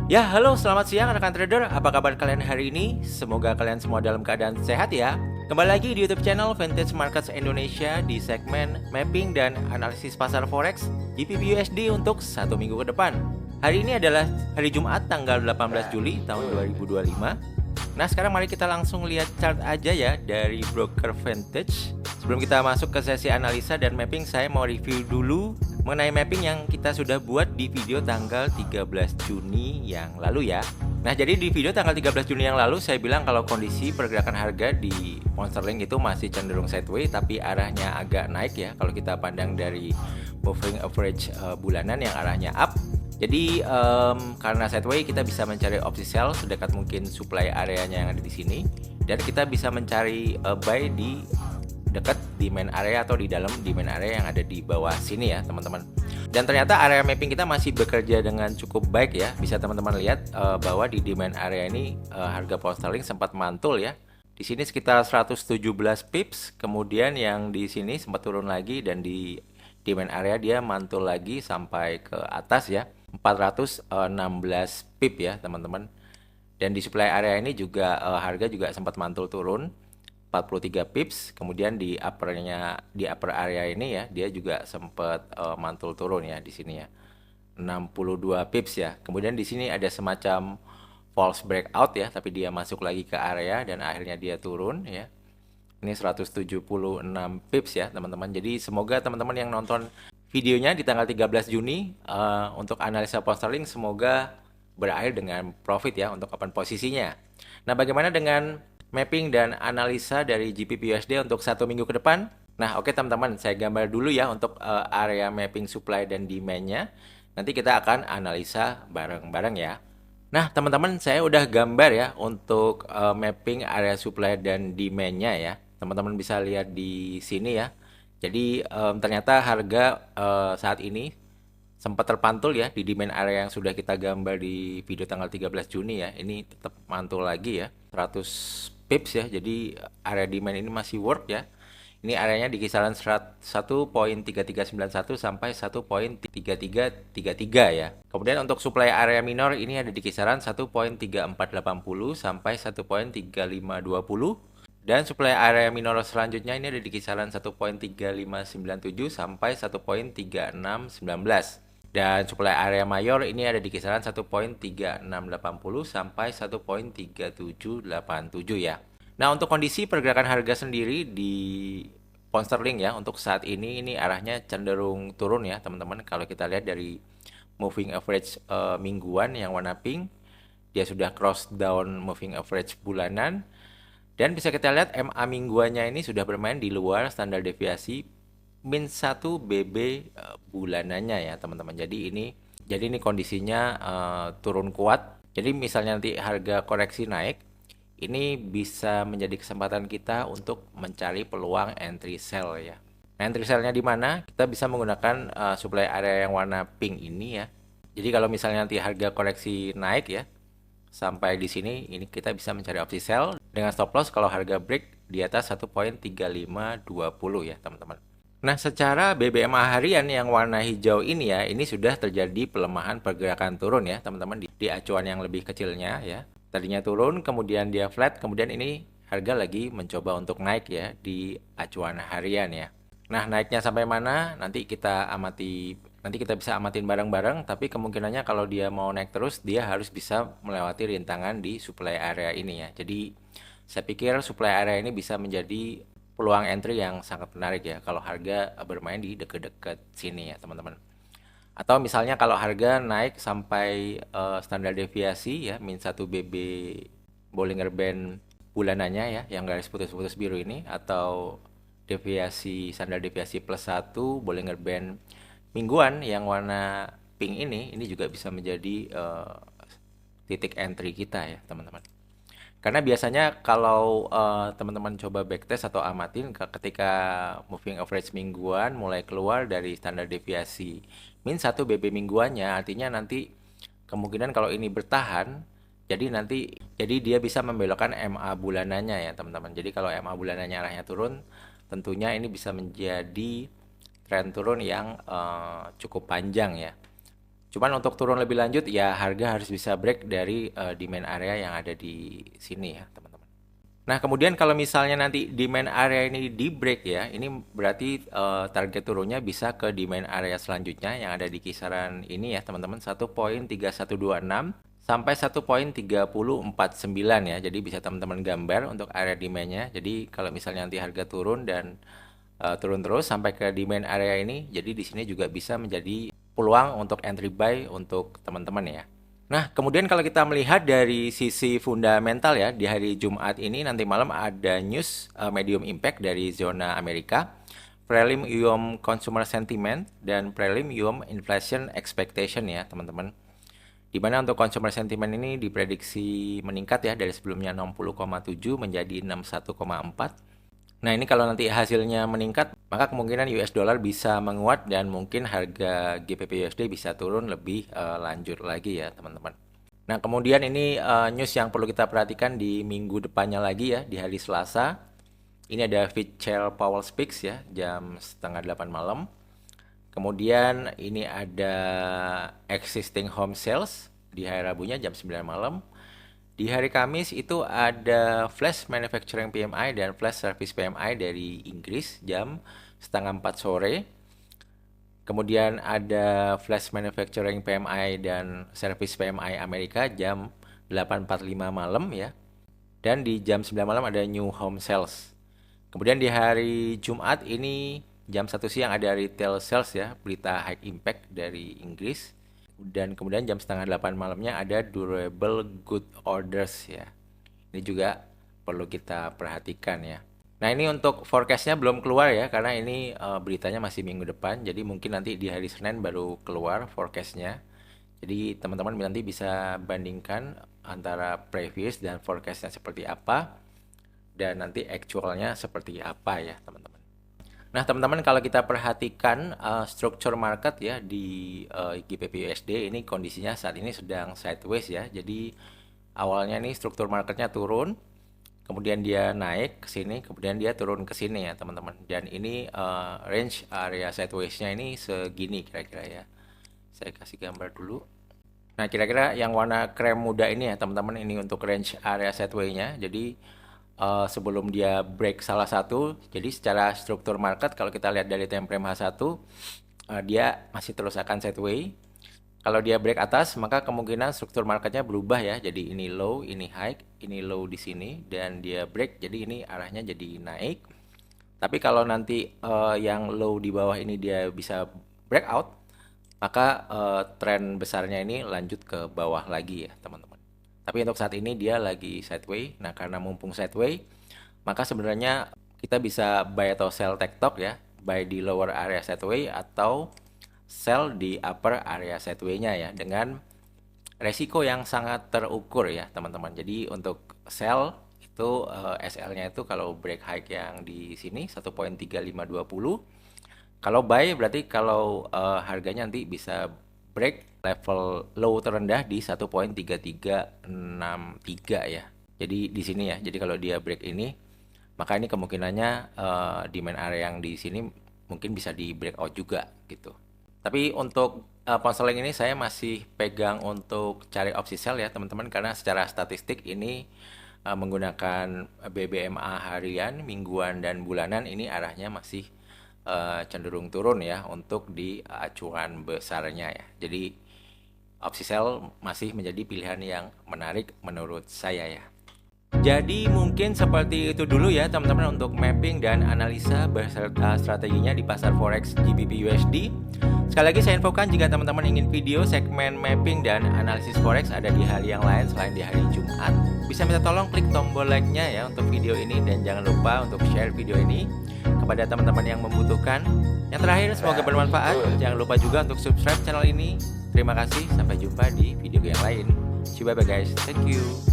Ya, halo, selamat siang rekan trader. Apa kabar kalian hari ini? Semoga kalian semua dalam keadaan sehat ya. Kembali lagi di YouTube channel Vintage Markets Indonesia di segmen mapping dan analisis pasar forex GBP/USD untuk satu minggu ke depan. Hari ini adalah hari Jumat tanggal 18 Juli tahun 2025. Nah, sekarang mari kita langsung lihat chart aja ya dari broker Vintage. Sebelum kita masuk ke sesi analisa dan mapping, saya mau review dulu mengenai mapping yang kita sudah buat di video tanggal 13 Juni yang lalu ya. Nah, jadi di video tanggal 13 Juni yang lalu saya bilang kalau kondisi pergerakan harga di pound sterling itu masih cenderung sideways tapi arahnya agak naik ya kalau kita pandang dari moving average bulanan yang arahnya up. Jadi karena sideways kita bisa mencari opsi sell sedekat mungkin supply areanya yang ada di sini dan kita bisa mencari buy di dekat demand area atau di dalam demand area yang ada di bawah sini ya teman-teman. Dan ternyata area mapping kita masih bekerja dengan cukup baik ya. Bisa teman-teman lihat bahwa di demand area ini harga pound sterling sempat mantul ya. Di sini sekitar 117 pips, kemudian yang di sini sempat turun lagi dan di demand area dia mantul lagi sampai ke atas ya. 416 pip ya teman-teman. Dan di supply area ini juga harga juga sempat mantul turun 43 pips, kemudian di upper area ini ya dia juga sempat mantul turun ya di sini ya 62 pips ya. Kemudian di sini ada semacam false breakout ya, tapi dia masuk lagi ke area dan akhirnya dia turun ya. Ini 176 pips ya teman-teman. Jadi semoga teman-teman yang nonton videonya di tanggal 13 Juni untuk analisa pound sterling semoga berakhir dengan profit ya untuk open posisinya. Nah, bagaimana dengan mapping dan analisa dari GBP/USD untuk satu minggu ke depan? Nah, oke teman-teman, saya gambar dulu ya untuk area mapping supply dan demand-nya. Nanti kita akan analisa bareng-bareng ya. Nah, teman-teman, saya udah gambar ya untuk mapping area supply dan demand-nya ya. Teman-teman bisa lihat di sini ya. Jadi ternyata harga saat ini sempat terpantul ya di demand area yang sudah kita gambar di video tanggal 13 Juni ya. Ini tetap mantul lagi ya, 100 pips ya. Jadi area demand ini masih work ya. Ini areanya di kisaran 1.3391 sampai 1.3333 ya. Kemudian untuk supply area minor ini ada di kisaran 1.3480 sampai 1.3520. Dan supply area minor selanjutnya ini ada di kisaran 1.3597 sampai 1.3619. Dan supply area mayor ini ada di kisaran 1.3680 sampai 1.3787 ya. Nah, untuk kondisi pergerakan harga sendiri di pound sterling ya, untuk saat ini arahnya cenderung turun ya, teman-teman. Kalau kita lihat dari moving average mingguan yang warna pink, dia sudah cross down moving average bulanan. Dan bisa kita lihat MA mingguannya ini sudah bermain di luar standar deviasi min 1 BB bulanannya ya teman-teman. Jadi ini kondisinya turun kuat. Jadi misalnya nanti harga koreksi naik, ini bisa menjadi kesempatan kita untuk mencari peluang entry sell ya. Nah, entry sell-nya di mana? Kita bisa menggunakan supply area yang warna pink ini ya. Jadi kalau misalnya nanti harga koreksi naik ya, sampai di sini ini kita bisa mencari opsi sell dengan stop loss kalau harga break di atas 1.3520 ya teman-teman. Nah, secara BBMA harian yang warna hijau ini ya, ini sudah terjadi pelemahan pergerakan turun ya teman-teman di acuan yang lebih kecilnya ya. Tadinya turun, kemudian dia flat, kemudian ini harga lagi mencoba untuk naik ya di acuan harian ya. Nah, naiknya sampai mana? Nanti kita bisa amatin bareng-bareng, tapi kemungkinannya kalau dia mau naik terus, dia harus bisa melewati rintangan di supply area ini ya. Jadi, saya pikir supply area ini bisa menjadi peluang entry yang sangat menarik ya kalau harga bermain di dekat-dekat sini ya, teman-teman. Atau misalnya kalau harga naik sampai standar deviasi ya min 1 BB Bollinger Band bulanannya ya yang garis putus-putus biru ini, atau standar deviasi plus 1 Bollinger Band mingguan yang warna pink ini juga bisa menjadi titik entry kita ya teman-teman. Karena biasanya kalau teman-teman coba backtest atau amatin ketika moving average mingguan mulai keluar dari standar deviasi min 1 BB mingguannya, artinya nanti kemungkinan kalau ini bertahan, jadi dia bisa membelokkan MA bulanannya ya teman-teman. Jadi kalau MA bulanannya arahnya turun, tentunya ini bisa menjadi tren turun yang cukup panjang ya. Cuman untuk turun lebih lanjut ya harga harus bisa break dari demand area yang ada di sini ya teman-teman. Nah kemudian kalau misalnya nanti demand area ini di break ya, ini berarti target turunnya bisa ke demand area selanjutnya yang ada di kisaran ini ya teman-teman, 1.3126 sampai 1.3049 ya. Jadi bisa teman-teman gambar untuk area demand-nya. Jadi kalau misalnya nanti harga turun dan turun terus sampai ke demand area ini, jadi di sini juga bisa menjadi peluang untuk entry buy untuk teman-teman ya. Nah, kemudian kalau kita melihat dari sisi fundamental ya, di hari Jumat ini nanti malam ada news medium impact dari zona Amerika, prelim UM consumer sentiment dan prelim UM inflation expectation ya, teman-teman. Di mana untuk consumer sentiment ini diprediksi meningkat ya dari sebelumnya 60,7 menjadi 61,4. Nah ini kalau nanti hasilnya meningkat, maka kemungkinan US dollar bisa menguat dan mungkin harga GBP USD bisa turun lebih lanjut lagi ya teman-teman. Nah kemudian ini news yang perlu kita perhatikan di minggu depannya lagi ya, di hari Selasa. Ini ada Fitchell Powell Speaks ya, jam setengah 8 malam. Kemudian ini ada existing home sales di hari Rabunya jam 9 malam. Di hari Kamis itu ada flash manufacturing PMI dan flash service PMI dari Inggris jam setengah 4 sore. Kemudian ada flash manufacturing PMI dan service PMI Amerika jam 8.45 malam ya. Dan di jam 9 malam ada new home sales. Kemudian di hari Jumat ini jam 1 siang ada retail sales ya, berita high impact dari Inggris. Dan kemudian jam setengah 8 malamnya ada durable good orders ya. Ini juga perlu kita perhatikan ya. Nah ini untuk forecastnya belum keluar ya, karena ini beritanya masih minggu depan. Jadi mungkin nanti di hari Senin baru keluar forecastnya. Jadi teman-teman nanti bisa bandingkan antara previous dan forecastnya seperti apa. Dan nanti actualnya seperti apa ya teman-teman. Nah teman-teman kalau kita perhatikan struktur market ya di GBP USD ini kondisinya saat ini sedang sideways ya. Jadi awalnya nih struktur marketnya turun, kemudian dia naik ke sini, kemudian dia turun ke sini ya teman-teman. Dan ini range area sideways-nya ini segini kira-kira ya. Saya kasih gambar dulu. Nah kira-kira yang warna krem muda ini ya teman-teman, ini untuk range area sideways-nya. Jadi sebelum dia break salah satu, jadi secara struktur market kalau kita lihat dari time frame H1 dia masih terus akan sideways. Kalau dia break atas maka kemungkinan struktur marketnya berubah ya, jadi ini low, ini high, ini low di sini dan dia break, jadi ini arahnya jadi naik. Tapi kalau nanti yang low di bawah ini dia bisa breakout, maka tren besarnya ini lanjut ke bawah lagi ya teman-teman. Tapi untuk saat ini dia lagi sideways. Nah karena mumpung sideways, maka sebenarnya kita bisa buy atau sell tektok ya, buy di lower area sideways atau sell di upper area sideways-nya ya, dengan resiko yang sangat terukur ya teman-teman. Jadi untuk sell itu SL-nya itu kalau break high yang di sini 1.3520. Kalau buy berarti kalau harganya nanti bisa break level low terendah di 1.3363 ya. Jadi di sini ya. Jadi kalau dia break ini, maka ini kemungkinannya demand area yang di sini mungkin bisa di breakout juga gitu. Tapi untuk counseling ini saya masih pegang untuk cari opsi sell ya teman-teman, karena secara statistik ini menggunakan BBMA harian, mingguan dan bulanan ini arahnya masih cenderung turun ya untuk di acuan besarnya ya. Jadi opsi sell masih menjadi pilihan yang menarik menurut saya ya. Jadi mungkin seperti itu dulu ya teman-teman untuk mapping dan analisa beserta strateginya di pasar forex GBP USD. Sekali lagi saya infokan jika teman-teman ingin video segmen mapping dan analisis forex ada di hari yang lain selain di hari Jumat, bisa minta tolong klik tombol like-nya ya untuk video ini, dan jangan lupa untuk share video ini kepada teman-teman yang membutuhkan. Yang terakhir semoga bermanfaat. Jangan lupa juga untuk subscribe channel ini. Terima kasih, sampai jumpa di video yang lain. See you, bye bye guys, thank you.